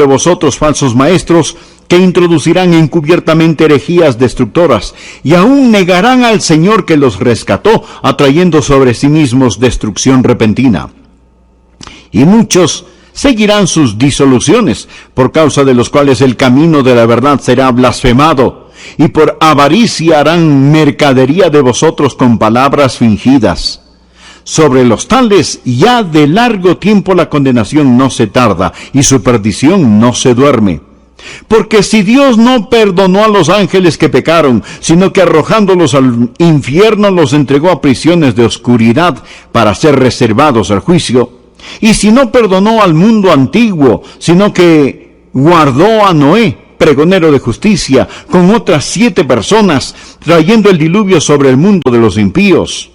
de vosotros falsos maestros que introducirán encubiertamente herejías destructoras y aún negarán al Señor que los rescató, atrayendo sobre sí mismos destrucción repentina. Y muchos seguirán sus disoluciones, por causa de los cuales el camino de la verdad será blasfemado, y por avaricia harán mercadería de vosotros con palabras fingidas. Sobre los tales ya de largo tiempo la condenación no se tarda, y su perdición no se duerme. Porque si Dios no perdonó a los ángeles que pecaron, sino que arrojándolos al infierno los entregó a prisiones de oscuridad para ser reservados al juicio, y si no perdonó al mundo antiguo, sino que guardó a Noé, pregonero de justicia, con otras 7 personas, trayendo el diluvio sobre el mundo de los impíos,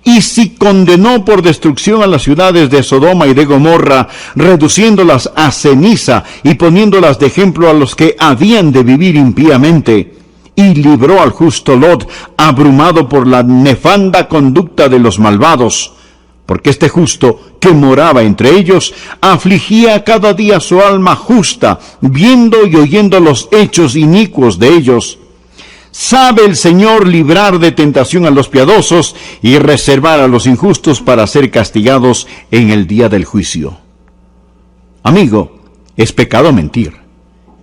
y si condenó por destrucción a las ciudades de Sodoma y de Gomorra, reduciéndolas a ceniza y poniéndolas de ejemplo a los que habían de vivir impíamente, y libró al justo Lot, abrumado por la nefanda conducta de los malvados, porque este justo, que moraba entre ellos, afligía cada día su alma justa, viendo y oyendo los hechos inicuos de ellos. Sabe el Señor librar de tentación a los piadosos y reservar a los injustos para ser castigados en el día del juicio. Amigo, es pecado mentir.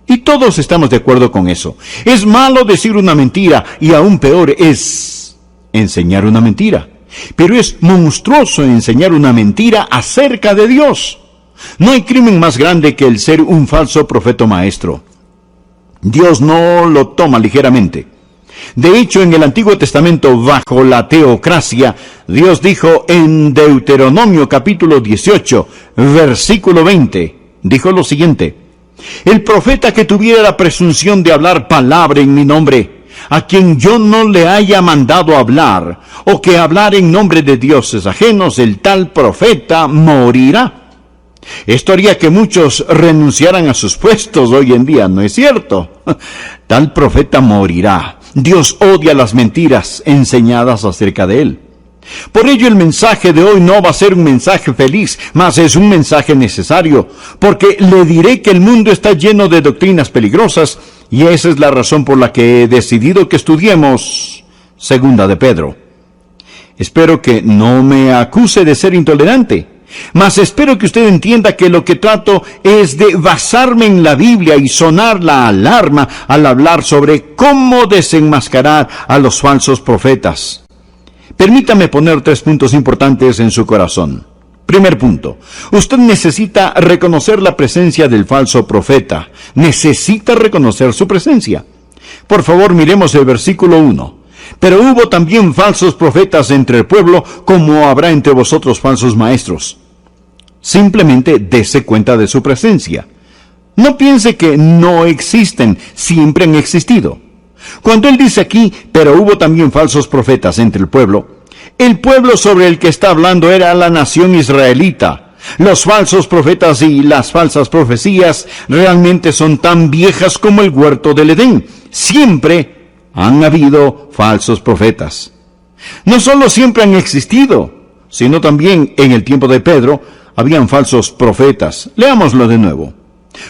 Y todos estamos de acuerdo con eso. Es malo decir una mentira y aún peor es enseñar una mentira. Pero es monstruoso enseñar una mentira acerca de Dios. No hay crimen más grande que el ser un falso profeta maestro. Dios no lo toma ligeramente. De hecho, en el Antiguo Testamento, bajo la teocracia, Dios dijo en Deuteronomio capítulo 18, versículo 20, dijo lo siguiente: el profeta que tuviera la presunción de hablar palabra en mi nombre, a quien yo no le haya mandado hablar, o que hablar en nombre de dioses ajenos, el tal profeta morirá. Esto haría que muchos renunciaran a sus puestos hoy en día, ¿no es cierto? Tal profeta morirá. Dios odia las mentiras enseñadas acerca de él. Por ello el mensaje de hoy no va a ser un mensaje feliz, mas es un mensaje necesario, porque le diré que el mundo está lleno de doctrinas peligrosas, y esa es la razón por la que he decidido que estudiemos Segunda de Pedro. Espero que no me acuse de ser intolerante, mas espero que usted entienda que lo que trato es de basarme en la Biblia y sonar la alarma al hablar sobre cómo desenmascarar a los falsos profetas. Permítame poner 3 puntos importantes en su corazón. Primer punto, usted necesita reconocer la presencia del falso profeta. Necesita reconocer su presencia. Por favor, miremos el versículo 1. Pero hubo también falsos profetas entre el pueblo, como habrá entre vosotros falsos maestros. Simplemente dése cuenta de su presencia. No piense que no existen, siempre han existido. Cuando él dice aquí, pero hubo también falsos profetas entre el pueblo sobre el que está hablando era la nación israelita. Los falsos profetas y las falsas profecías realmente son tan viejas como el huerto del Edén. Siempre han habido falsos profetas. No solo siempre han existido, sino también en el tiempo de Pedro habían falsos profetas. Leámoslo de nuevo.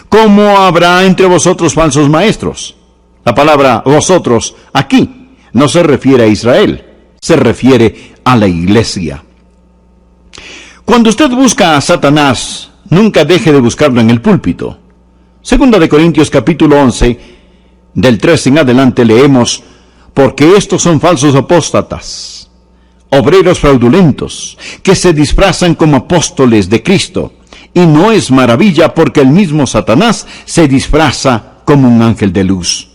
¿Cómo habrá entre vosotros falsos maestros? La palabra vosotros aquí no se refiere a Israel, se refiere a la iglesia. Cuando usted busca a Satanás, nunca deje de buscarlo en el púlpito. Segunda de Corintios capítulo 11, del 3 en adelante leemos: porque estos son falsos apóstatas, obreros fraudulentos, que se disfrazan como apóstoles de Cristo. Y no es maravilla, porque el mismo Satanás se disfraza como un ángel de luz.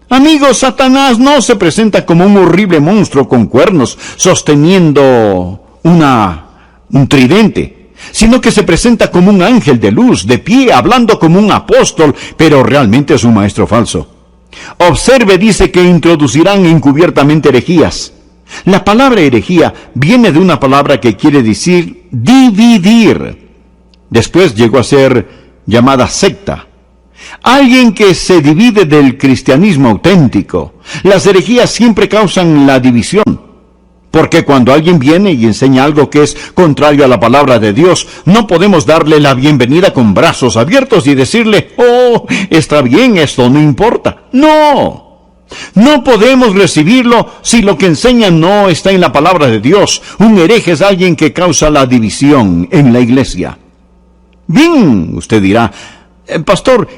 Amigos, Satanás no se presenta como un horrible monstruo con cuernos, sosteniendo un tridente, sino que se presenta como un ángel de luz, de pie, hablando como un apóstol, pero realmente es un maestro falso. Observe, dice que introducirán encubiertamente herejías. La palabra herejía viene de una palabra que quiere decir dividir. Después llegó a ser llamada secta. Alguien que se divide del cristianismo auténtico. Las herejías siempre causan la división. Porque cuando alguien viene y enseña algo que es contrario a la palabra de Dios, no podemos darle la bienvenida con brazos abiertos y decirle, oh, está bien, esto no importa. No, no podemos recibirlo si lo que enseña no está en la palabra de Dios. Un hereje es alguien que causa la división en la iglesia. Bien, usted dirá, pastor,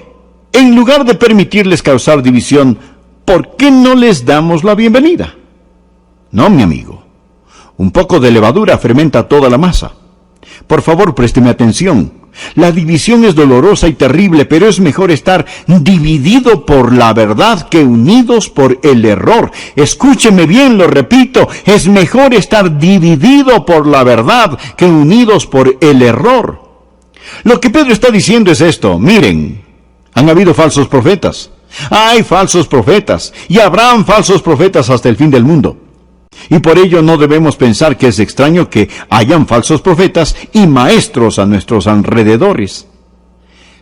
en lugar de permitirles causar división, ¿por qué no les damos la bienvenida? No, mi amigo. Un poco de levadura fermenta toda la masa. Por favor, présteme atención. La división es dolorosa y terrible, pero es mejor estar dividido por la verdad que unidos por el error. Escúcheme bien, lo repito, es mejor estar dividido por la verdad que unidos por el error. Lo que Pedro está diciendo es esto: miren, han habido falsos profetas. Hay falsos profetas, y habrán falsos profetas hasta el fin del mundo. Y por ello no debemos pensar que es extraño que hayan falsos profetas y maestros a nuestros alrededores.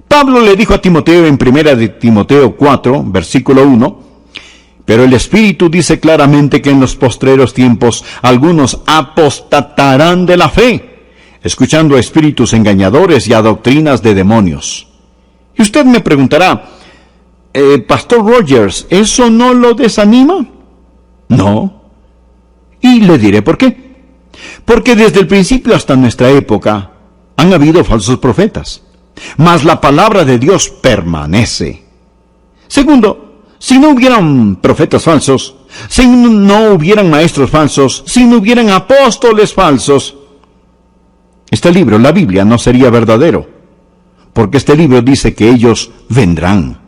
Pablo le dijo a Timoteo en 1 de Timoteo 4, versículo 1, pero el Espíritu dice claramente que en los postreros tiempos algunos apostatarán de la fe, escuchando a espíritus engañadores y a doctrinas de demonios. Y usted me preguntará, Pastor Rogers, ¿eso no lo desanima? No. Y le diré por qué. Porque desde el principio hasta nuestra época han habido falsos profetas, mas la palabra de Dios permanece. Segundo, si no hubieran profetas falsos, si no hubieran maestros falsos, si no hubieran apóstoles falsos, este libro, la Biblia, no sería verdadero, porque este libro dice que ellos vendrán.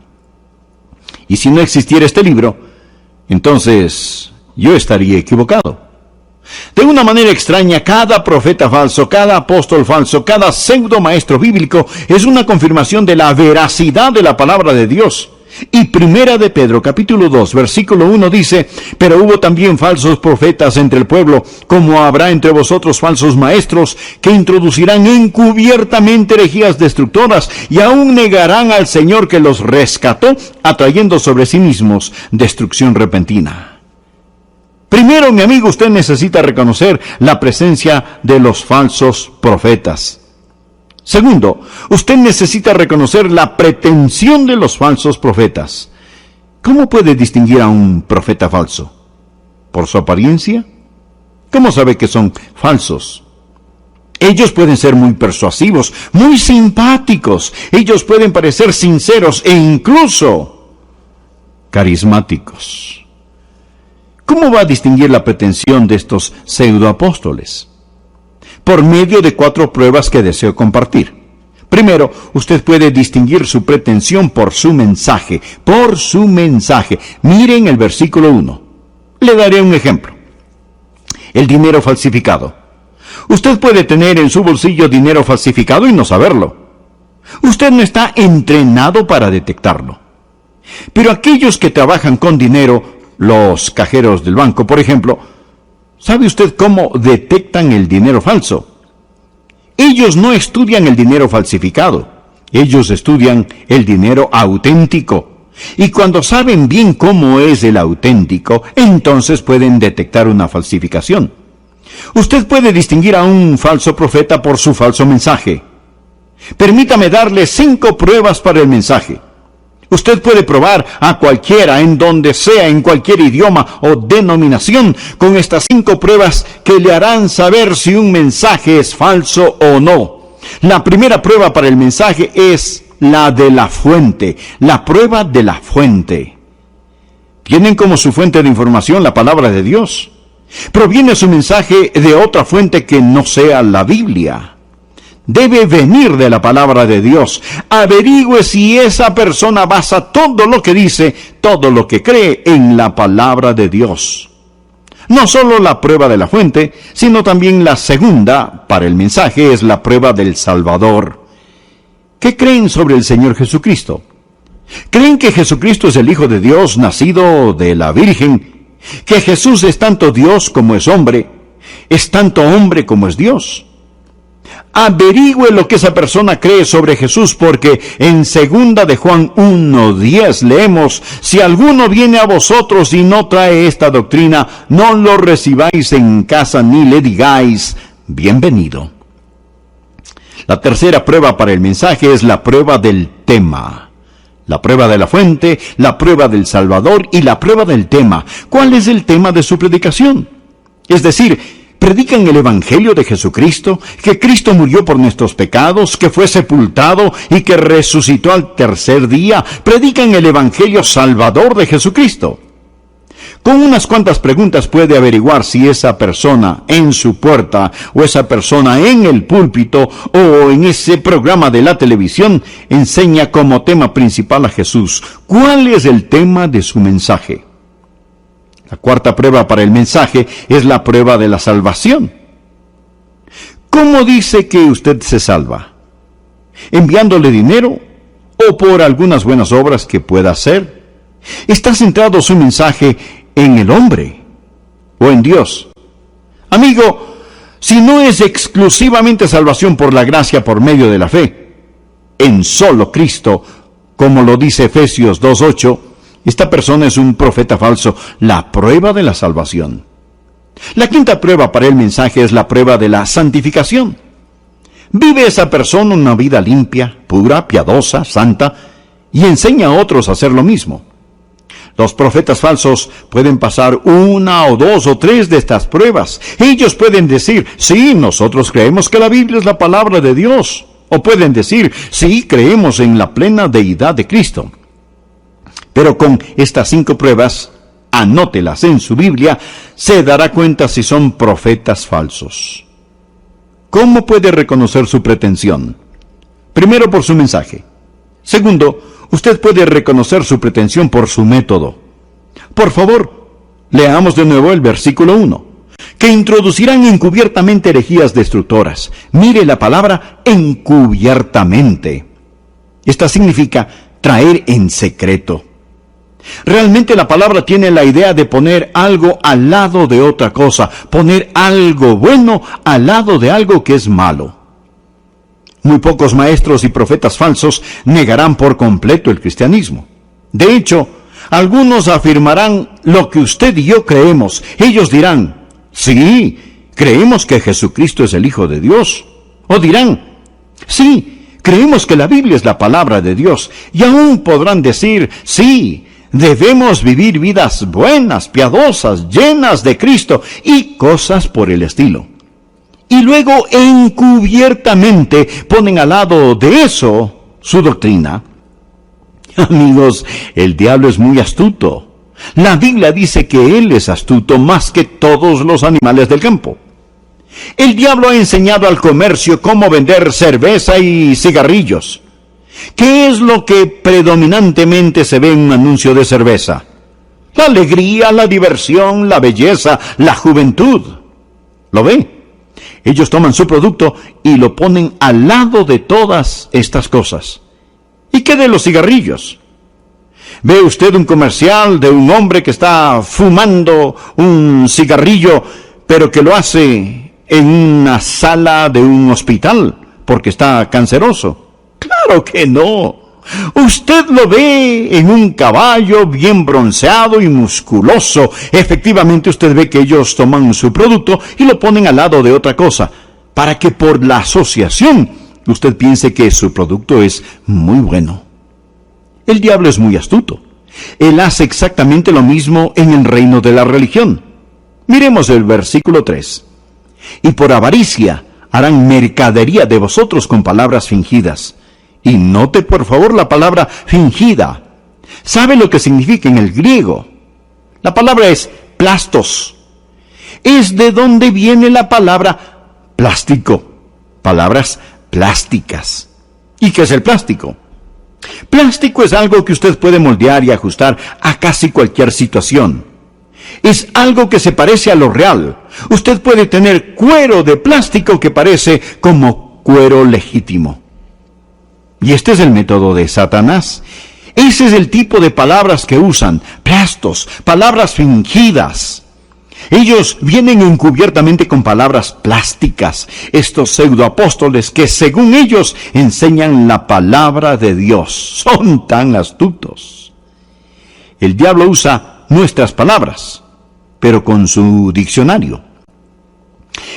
Y si no existiera este libro, entonces yo estaría equivocado. De una manera extraña, cada profeta falso, cada apóstol falso, cada pseudo maestro bíblico es una confirmación de la veracidad de la palabra de Dios. Y 1 de Pedro, capítulo 2, versículo 1 dice, pero hubo también falsos profetas entre el pueblo, como habrá entre vosotros falsos maestros, que introducirán encubiertamente herejías destructoras, y aún negarán al Señor que los rescató, atrayendo sobre sí mismos destrucción repentina. Primero, mi amigo, usted necesita reconocer la presencia de los falsos profetas. Segundo, usted necesita reconocer la pretensión de los falsos profetas. ¿Cómo puede distinguir a un profeta falso? ¿Por su apariencia? ¿Cómo sabe que son falsos? Ellos pueden ser muy persuasivos, muy simpáticos. Ellos pueden parecer sinceros e incluso carismáticos. ¿Cómo va a distinguir la pretensión de estos pseudoapóstoles? Por medio de 4 pruebas que deseo compartir. Primero, usted puede distinguir su pretensión por su mensaje. Por su mensaje. Miren el versículo 1. Le daré un ejemplo. El dinero falsificado. Usted puede tener en su bolsillo dinero falsificado y no saberlo. Usted no está entrenado para detectarlo. Pero aquellos que trabajan con dinero, los cajeros del banco, por ejemplo, ¿sabe usted cómo detectan el dinero falso? Ellos no estudian el dinero falsificado, ellos estudian el dinero auténtico. Y cuando saben bien cómo es el auténtico, entonces pueden detectar una falsificación. Usted puede distinguir a un falso profeta por su falso mensaje. Permítame darle 5 pruebas para el mensaje. Usted puede probar a cualquiera, en donde sea, en cualquier idioma o denominación, con estas 5 pruebas que le harán saber si un mensaje es falso o no. La primera prueba para el mensaje es la de la fuente, la prueba de la fuente. Tienen como su fuente de información la palabra de Dios. ¿Proviene su mensaje de otra fuente que no sea la Biblia? Debe venir de la palabra de Dios. Averigüe si esa persona basa todo lo que dice, todo lo que cree en la palabra de Dios. No solo la prueba de la fuente, sino también la segunda para el mensaje es la prueba del Salvador. ¿Qué creen sobre el Señor Jesucristo? ¿Creen que Jesucristo es el Hijo de Dios, nacido de la Virgen? ¿Que Jesús es tanto Dios como es hombre? ¿Es tanto hombre como es Dios? Averigüe lo que esa persona cree sobre Jesús, porque en 2 de Juan 1:10 leemos: si alguno viene a vosotros y no trae esta doctrina, no lo recibáis en casa ni le digáis bienvenido. La tercera prueba para el mensaje es la prueba del tema. La prueba de la fuente, la prueba del Salvador y la prueba del tema. ¿Cuál es el tema de su predicación? Es decir, predican el Evangelio de Jesucristo, que Cristo murió por nuestros pecados, que fue sepultado y que resucitó al tercer día. Predican el Evangelio Salvador de Jesucristo. Con unas cuantas preguntas puede averiguar si esa persona en su puerta o esa persona en el púlpito o en ese programa de la televisión enseña como tema principal a Jesús. ¿Cuál es el tema de su mensaje? La cuarta prueba para el mensaje es la prueba de la salvación. ¿Cómo dice que usted se salva? ¿Enviándole dinero o por algunas buenas obras que pueda hacer? ¿Está centrado su mensaje en el hombre o en Dios? Amigo, si no es exclusivamente salvación por la gracia por medio de la fe, en solo Cristo, como lo dice Efesios 2:8, esta persona es un profeta falso, la prueba de la salvación. La quinta prueba para el mensaje es la prueba de la santificación. ¿Vive esa persona una vida limpia, pura, piadosa, santa, y enseña a otros a hacer lo mismo? Los profetas falsos pueden pasar 1 o 2 o 3 de estas pruebas. Ellos pueden decir: sí, nosotros creemos que la Biblia es la palabra de Dios. O pueden decir: sí, creemos en la plena deidad de Cristo. Pero con estas 5 pruebas, anótelas en su Biblia, se dará cuenta si son profetas falsos. ¿Cómo puede reconocer su pretensión? Primero, por su mensaje. Segundo, usted puede reconocer su pretensión por su método. Por favor, leamos de nuevo el versículo 1. Que introducirán encubiertamente herejías destructoras. Mire la palabra encubiertamente. Esta significa traer en secreto. Realmente la palabra tiene la idea de poner algo al lado de otra cosa, poner algo bueno al lado de algo que es malo. Muy pocos maestros y profetas falsos negarán por completo el cristianismo. De hecho, algunos afirmarán lo que usted y yo creemos. Ellos dirán: sí, creemos que Jesucristo es el Hijo de Dios. O dirán: sí, creemos que la Biblia es la palabra de Dios. Y aún podrán decir: sí, debemos vivir vidas buenas, piadosas, llenas de Cristo y cosas por el estilo. Y luego encubiertamente ponen al lado de eso su doctrina. Amigos, el diablo es muy astuto. La Biblia dice que él es astuto más que todos los animales del campo. El diablo ha enseñado al comercio cómo vender cerveza y cigarrillos. ¿Qué es lo que predominantemente se ve en un anuncio de cerveza? La alegría, la diversión, la belleza, la juventud. ¿Lo ve? Ellos toman su producto y lo ponen al lado de todas estas cosas. ¿Y qué de los cigarrillos? ¿Ve usted un comercial de un hombre que está fumando un cigarrillo, pero que lo hace en una sala de un hospital porque está canceroso? ¡Claro que no! Usted lo ve en un caballo bien bronceado y musculoso. Efectivamente, usted ve que ellos toman su producto y lo ponen al lado de otra cosa, para que por la asociación usted piense que su producto es muy bueno. El diablo es muy astuto. Él hace exactamente lo mismo en el reino de la religión. Miremos el versículo 3. Y por avaricia harán mercadería de vosotros con palabras fingidas. Y note por favor la palabra fingida. ¿Sabe lo que significa en el griego? La palabra es plastos. Es de donde viene la palabra plástico. Palabras plásticas. ¿Y qué es el plástico? Plástico es algo que usted puede moldear y ajustar a casi cualquier situación. Es algo que se parece a lo real. Usted puede tener cuero de plástico que parece como cuero legítimo. Y este es el método de Satanás. Ese es el tipo de palabras que usan, plastos, palabras fingidas. Ellos vienen encubiertamente con palabras plásticas, estos pseudoapóstoles que según ellos enseñan la palabra de Dios. Son tan astutos. El diablo usa nuestras palabras, pero con su diccionario.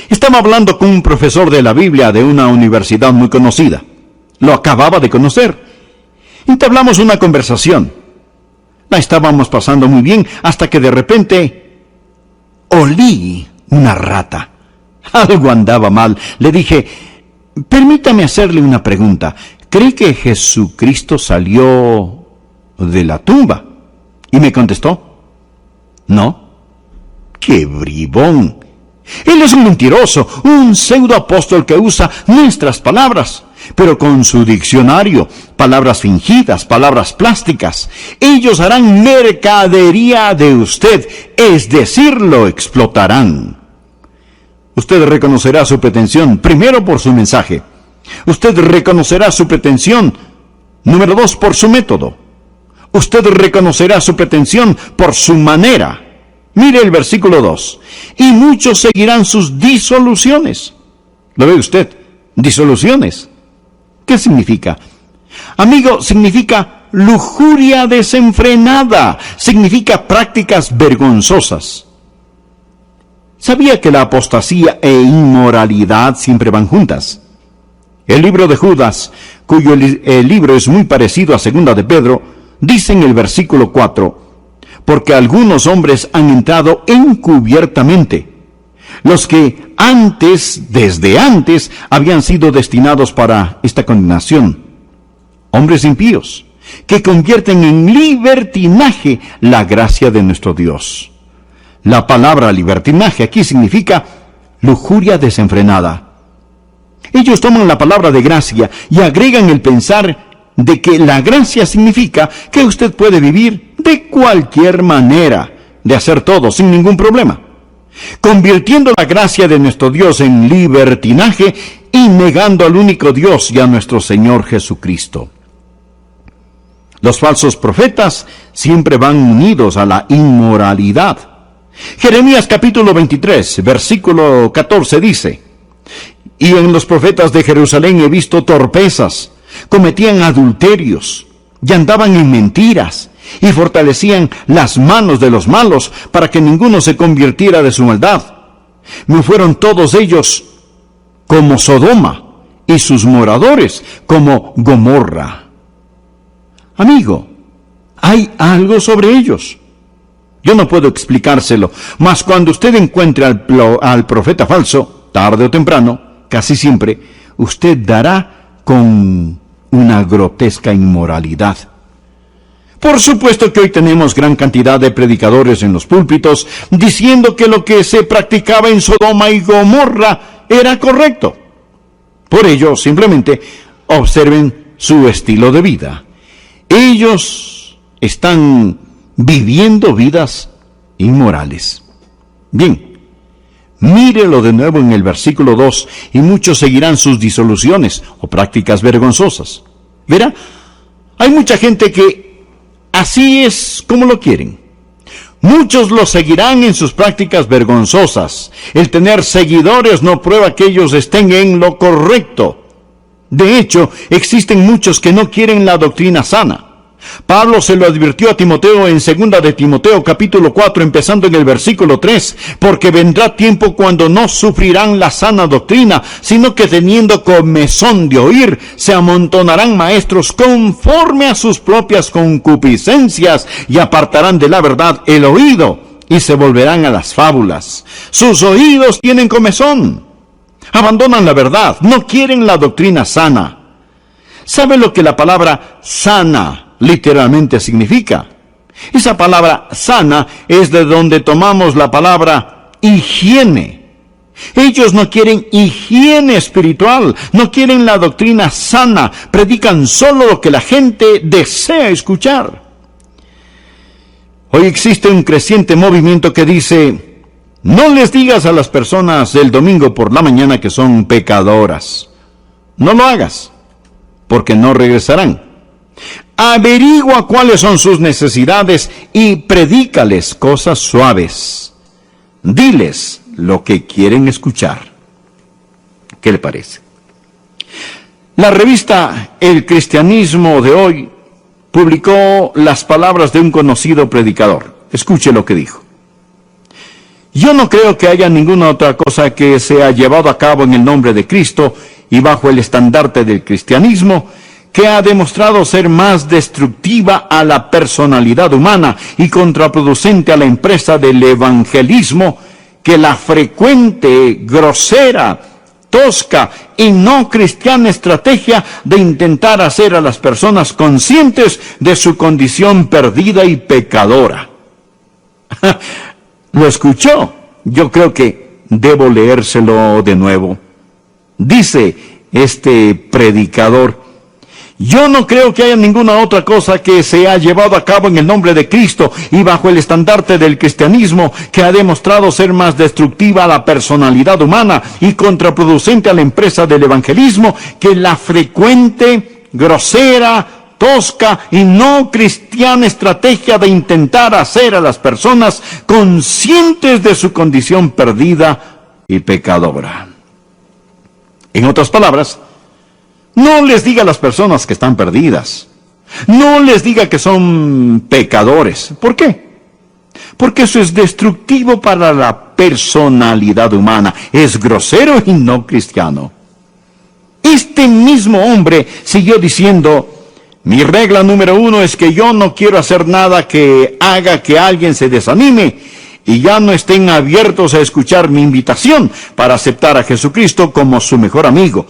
Estaba hablando con un profesor de la Biblia de una universidad muy conocida. Lo acababa de conocer. Entablamos una conversación. La estábamos pasando muy bien hasta que de repente olí una rata. Algo andaba mal. Le dije, permítame hacerle una pregunta. ¿Cree que Jesucristo salió de la tumba? Y me contestó, no. ¡Qué bribón! Él es un mentiroso, un pseudoapóstol que usa nuestras palabras, pero con su diccionario, palabras fingidas, palabras plásticas. Ellos harán mercadería de usted, es decir, lo explotarán. Usted reconocerá su pretensión, primero por su mensaje. Usted reconocerá su pretensión, número 2, por su método. Usted reconocerá su pretensión por su manera. Mire el versículo 2. Y muchos seguirán sus disoluciones. ¿Lo ve usted? Disoluciones. ¿Qué significa? Amigo, significa lujuria desenfrenada. Significa prácticas vergonzosas. ¿Sabía que la apostasía e inmoralidad siempre van juntas? El libro de Judas, cuyo libro es muy parecido a 2 de Pedro, dice en el versículo 4, porque algunos hombres han entrado encubiertamente, los que desde antes, habían sido destinados para esta condenación, hombres impíos, que convierten en libertinaje la gracia de nuestro Dios. La palabra libertinaje aquí significa lujuria desenfrenada. Ellos toman la palabra de gracia y agregan el pensar de que la gracia significa que usted puede vivir de cualquier manera, de hacer todo sin ningún problema, convirtiendo la gracia de nuestro Dios en libertinaje y negando al único Dios y a nuestro Señor Jesucristo. Los falsos profetas siempre van unidos a la inmoralidad. Jeremías capítulo 23, versículo 14 dice, y en los profetas de Jerusalén he visto torpezas, cometían adulterios y andaban en mentiras y fortalecían las manos de los malos para que ninguno se convirtiera de su maldad. Me fueron todos ellos como Sodoma y sus moradores como Gomorra. Amigo, hay algo sobre ellos. Yo no puedo explicárselo, mas cuando usted encuentre al profeta falso, tarde o temprano, casi siempre, usted dará con una grotesca inmoralidad. Por supuesto que hoy tenemos gran cantidad de predicadores en los púlpitos diciendo que lo que se practicaba en Sodoma y Gomorra era correcto. Por ello, simplemente observen su estilo de vida. Ellos están viviendo vidas inmorales. Bien. Mírelo de nuevo en el versículo 2, y muchos seguirán sus disoluciones o prácticas vergonzosas. Verá, hay mucha gente que así es como lo quieren. Muchos lo seguirán en sus prácticas vergonzosas. El tener seguidores no prueba que ellos estén en lo correcto. De hecho, existen muchos que no quieren la doctrina sana. Pablo se lo advirtió a Timoteo en 2 de Timoteo capítulo 4, empezando en el versículo 3, porque vendrá tiempo cuando no sufrirán la sana doctrina, sino que teniendo comezón de oír, se amontonarán maestros conforme a sus propias concupiscencias, y apartarán de la verdad el oído, y se volverán a las fábulas. Sus oídos tienen comezón, abandonan la verdad, no quieren la doctrina sana. ¿Sabe lo que la palabra sana literalmente significa? Esa palabra sana es de donde tomamos la palabra higiene. Ellos no quieren higiene espiritual, no quieren la doctrina sana, predican solo lo que la gente desea escuchar. Hoy existe un creciente movimiento que dice, no les digas a las personas del domingo por la mañana que son pecadoras. No lo hagas, porque no regresarán. Averigua cuáles son sus necesidades y predícales cosas suaves. Diles lo que quieren escuchar. ¿Qué le parece? La revista El Cristianismo de hoy publicó las palabras de un conocido predicador. Escuche lo que dijo. Yo no creo que haya ninguna otra cosa que sea llevado a cabo en el nombre de Cristo y bajo el estandarte del cristianismo que ha demostrado ser más destructiva a la personalidad humana y contraproducente a la empresa del evangelismo que la frecuente, grosera, tosca y no cristiana estrategia de intentar hacer a las personas conscientes de su condición perdida y pecadora. ¿Lo escuchó? Yo creo que debo leérselo de nuevo. Dice este predicador: yo no creo que haya ninguna otra cosa que se ha llevado a cabo en el nombre de Cristo y bajo el estandarte del cristianismo que ha demostrado ser más destructiva a la personalidad humana y contraproducente a la empresa del evangelismo que la frecuente, grosera, tosca y no cristiana estrategia de intentar hacer a las personas conscientes de su condición perdida y pecadora. En otras palabras, no les diga a las personas que están perdidas. No les diga que son pecadores. ¿Por qué? Porque eso es destructivo para la personalidad humana. Es grosero y no cristiano. Este mismo hombre siguió diciendo: mi regla número 1 es que yo no quiero hacer nada que haga que alguien se desanime y ya no estén abiertos a escuchar mi invitación para aceptar a Jesucristo como su mejor amigo,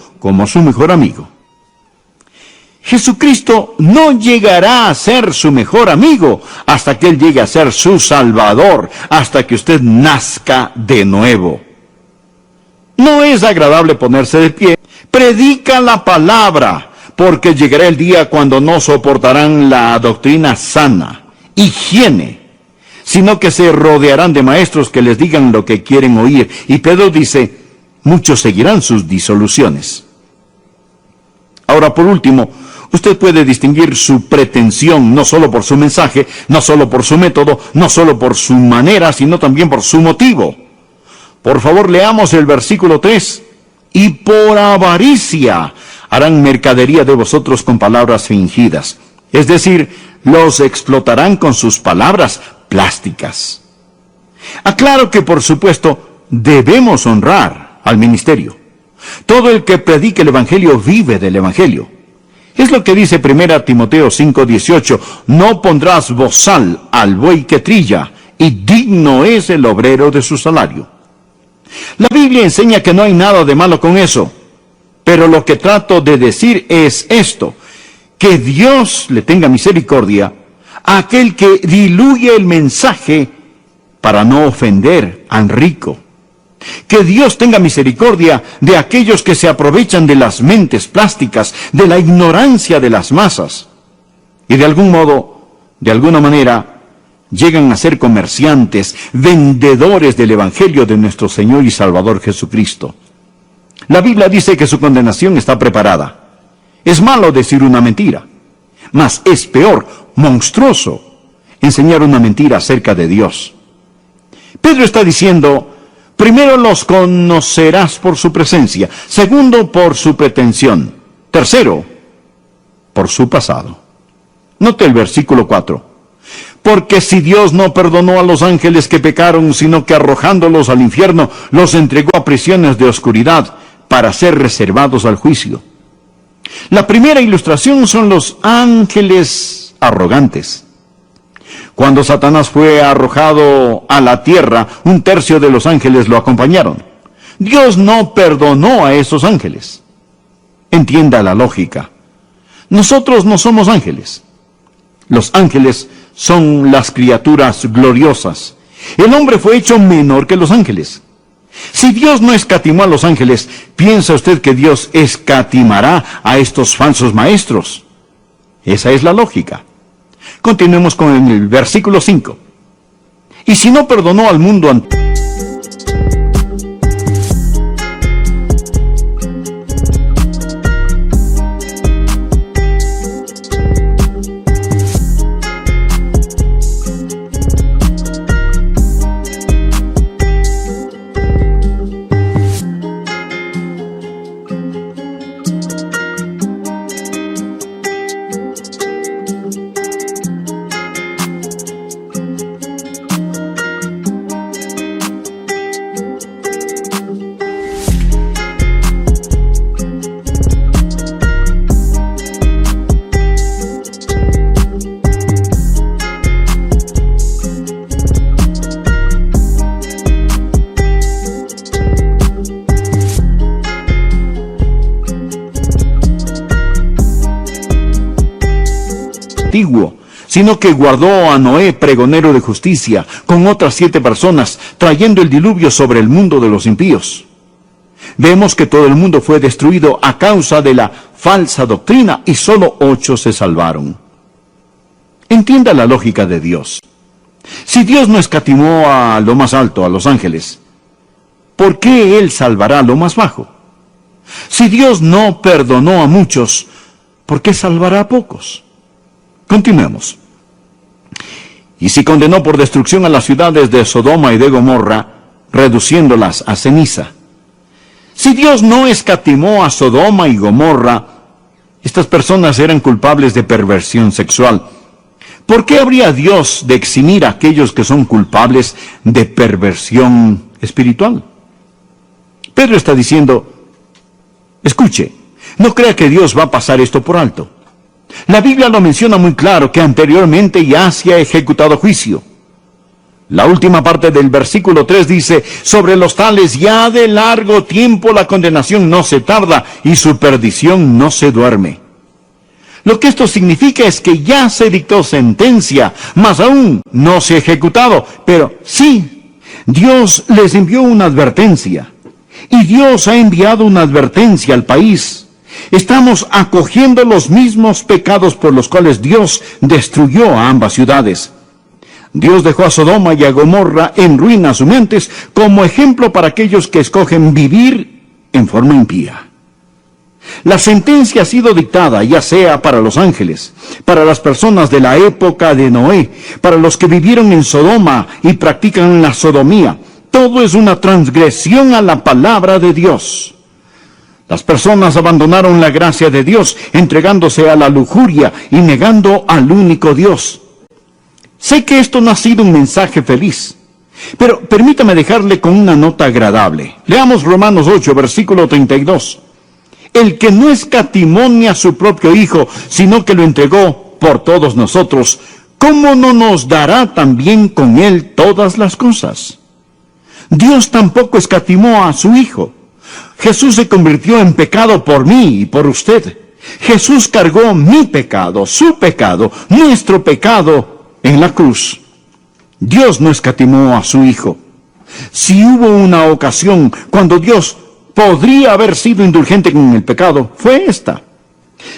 Jesucristo no llegará a ser su mejor amigo hasta que Él llegue a ser su Salvador, hasta que usted nazca de nuevo. No es agradable ponerse de pie. Predica la palabra, porque llegará el día cuando no soportarán la doctrina sana, higiene, sino que se rodearán de maestros que les digan lo que quieren oír. Y Pedro dice: muchos seguirán sus disoluciones. Ahora, por último, usted puede distinguir su pretensión no solo por su mensaje, no solo por su método, no solo por su manera, sino también por su motivo. Por favor, leamos el versículo 3. Y por avaricia harán mercadería de vosotros con palabras fingidas. Es decir, los explotarán con sus palabras plásticas. Aclaro que, por supuesto, debemos honrar al ministerio. Todo el que predique el Evangelio vive del Evangelio. Es lo que dice 1 Timoteo 5:18. No pondrás bozal al buey que trilla, y digno es el obrero de su salario. La Biblia enseña que no hay nada de malo con eso. Pero lo que trato de decir es esto: que Dios le tenga misericordia a aquel que diluye el mensaje para no ofender al rico. Que Dios tenga misericordia de aquellos que se aprovechan de las mentes plásticas, de la ignorancia de las masas, y de algún modo, de alguna manera, llegan a ser comerciantes, vendedores del Evangelio de nuestro Señor y Salvador Jesucristo. La Biblia dice que su condenación está preparada. Es malo decir una mentira, mas es peor, monstruoso, enseñar una mentira acerca de Dios. Pedro está diciendo: primero los conocerás por su presencia, segundo por su pretensión, tercero por su pasado. Note el versículo 4. Porque si Dios no perdonó a los ángeles que pecaron, sino que arrojándolos al infierno, los entregó a prisiones de oscuridad para ser reservados al juicio. La primera ilustración son los ángeles arrogantes. Cuando Satanás fue arrojado a la tierra, 1/3 de los ángeles lo acompañaron. Dios no perdonó a esos ángeles. Entienda la lógica. Nosotros no somos ángeles. Los ángeles son las criaturas gloriosas. El hombre fue hecho menor que los ángeles. Si Dios no escatimó a los ángeles, ¿piensa usted que Dios escatimará a estos falsos maestros? Esa es la lógica. Continuemos con el versículo 5. Y si no perdonó al mundo antiguo, antiguo, sino que guardó a Noé, pregonero de justicia, con otras 7 personas, trayendo el diluvio sobre el mundo de los impíos. Vemos que todo el mundo fue destruido a causa de la falsa doctrina y solo 8 se salvaron. Entienda la lógica de Dios. Si Dios no escatimó a lo más alto, a los ángeles, ¿por qué Él salvará a lo más bajo? Si Dios no perdonó a muchos, ¿por qué salvará a pocos? Continuemos. Y si condenó por destrucción a las ciudades de Sodoma y de Gomorra, reduciéndolas a ceniza. Si Dios no escatimó a Sodoma y Gomorra, estas personas eran culpables de perversión sexual. ¿Por qué habría Dios de eximir a aquellos que son culpables de perversión espiritual? Pedro está diciendo, escuche, no crea que Dios va a pasar esto por alto. La Biblia lo menciona muy claro que anteriormente ya se ha ejecutado juicio. La última parte del versículo 3 dice, sobre los tales ya de largo tiempo la condenación no se tarda y su perdición no se duerme. Lo que esto significa es que ya se dictó sentencia, mas aún no se ha ejecutado. Pero sí, Dios les envió una advertencia. Y Dios ha enviado una advertencia al país. Estamos acogiendo los mismos pecados por los cuales Dios destruyó a ambas ciudades. Dios dejó a Sodoma y a Gomorra en ruinas humeantes como ejemplo para aquellos que escogen vivir en forma impía. La sentencia ha sido dictada ya sea para los ángeles, para las personas de la época de Noé, para los que vivieron en Sodoma y practican la sodomía. Todo es una transgresión a la palabra de Dios. Las personas abandonaron la gracia de Dios, entregándose a la lujuria y negando al único Dios. Sé que esto no ha sido un mensaje feliz, pero permítame dejarle con una nota agradable. Leamos Romanos 8, versículo 32. El que no escatimó ni a su propio Hijo, sino que lo entregó por todos nosotros, ¿cómo no nos dará también con Él todas las cosas? Dios tampoco escatimó a su Hijo. Jesús se convirtió en pecado por mí y por usted. Jesús cargó mi pecado, su pecado, nuestro pecado en la cruz. Dios no escatimó a su Hijo. Si hubo una ocasión cuando Dios podría haber sido indulgente con el pecado, fue esta.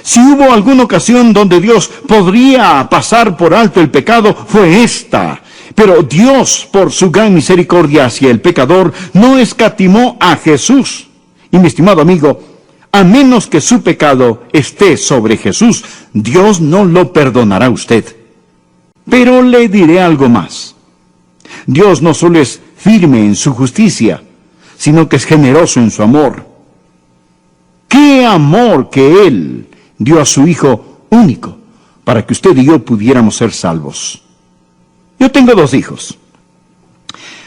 Si hubo alguna ocasión donde Dios podría pasar por alto el pecado, fue esta. Pero Dios, por su gran misericordia hacia el pecador, no escatimó a Jesús. Y mi estimado amigo, a menos que su pecado esté sobre Jesús, Dios no lo perdonará a usted. Pero le diré algo más. Dios no solo es firme en su justicia, sino que es generoso en su amor. ¡Qué amor que Él dio a su Hijo único para que usted y yo pudiéramos ser salvos! Yo tengo 2 hijos.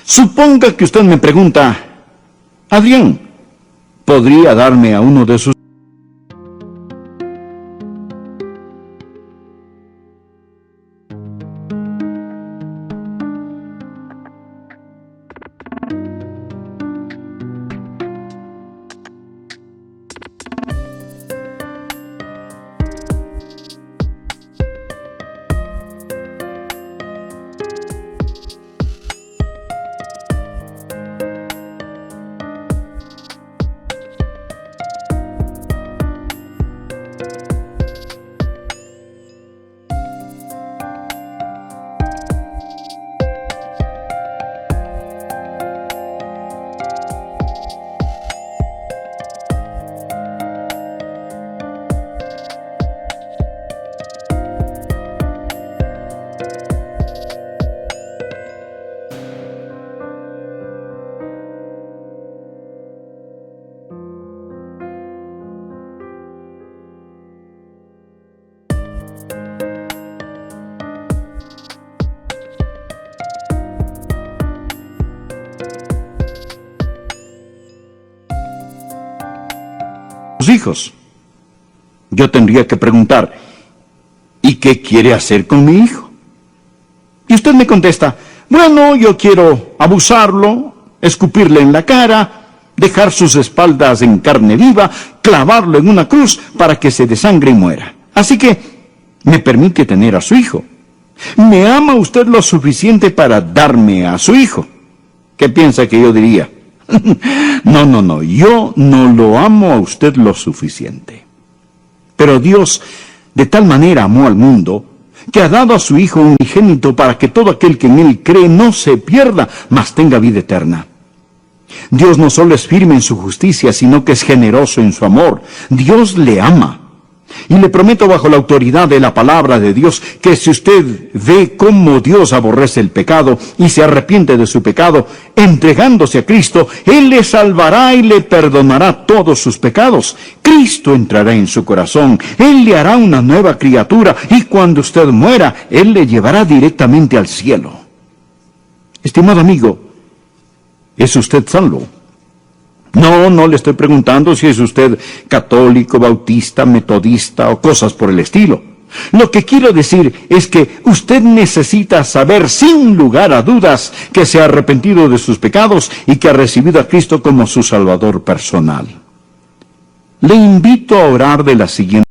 Suponga que usted me pregunta, Adrián, ¿podría darme a uno de sus hijos? Yo tendría que preguntar, ¿y qué quiere hacer con mi hijo? Y usted me contesta, bueno, yo quiero abusarlo, escupirle en la cara, dejar sus espaldas en carne viva, clavarlo en una cruz para que se desangre y muera. Así que me permite tener a su hijo. ¿Me ama usted lo suficiente para darme a su hijo? ¿Qué piensa que yo diría? No, yo no lo amo a usted lo suficiente. Pero Dios de tal manera amó al mundo, que ha dado a su Hijo unigénito para que todo aquel que en Él cree no se pierda, mas tenga vida eterna. Dios no solo es firme en su justicia, sino que es generoso en su amor. Dios le ama. Y le prometo bajo la autoridad de la palabra de Dios que si usted ve cómo Dios aborrece el pecado y se arrepiente de su pecado, entregándose a Cristo, Él le salvará y le perdonará todos sus pecados. Cristo entrará en su corazón, Él le hará una nueva criatura y cuando usted muera, Él le llevará directamente al cielo. Estimado amigo, ¿es usted salvo? No le estoy preguntando si es usted católico, bautista, metodista o cosas por el estilo. Lo que quiero decir es que usted necesita saber sin lugar a dudas que se ha arrepentido de sus pecados y que ha recibido a Cristo como su Salvador personal. Le invito a orar de la siguiente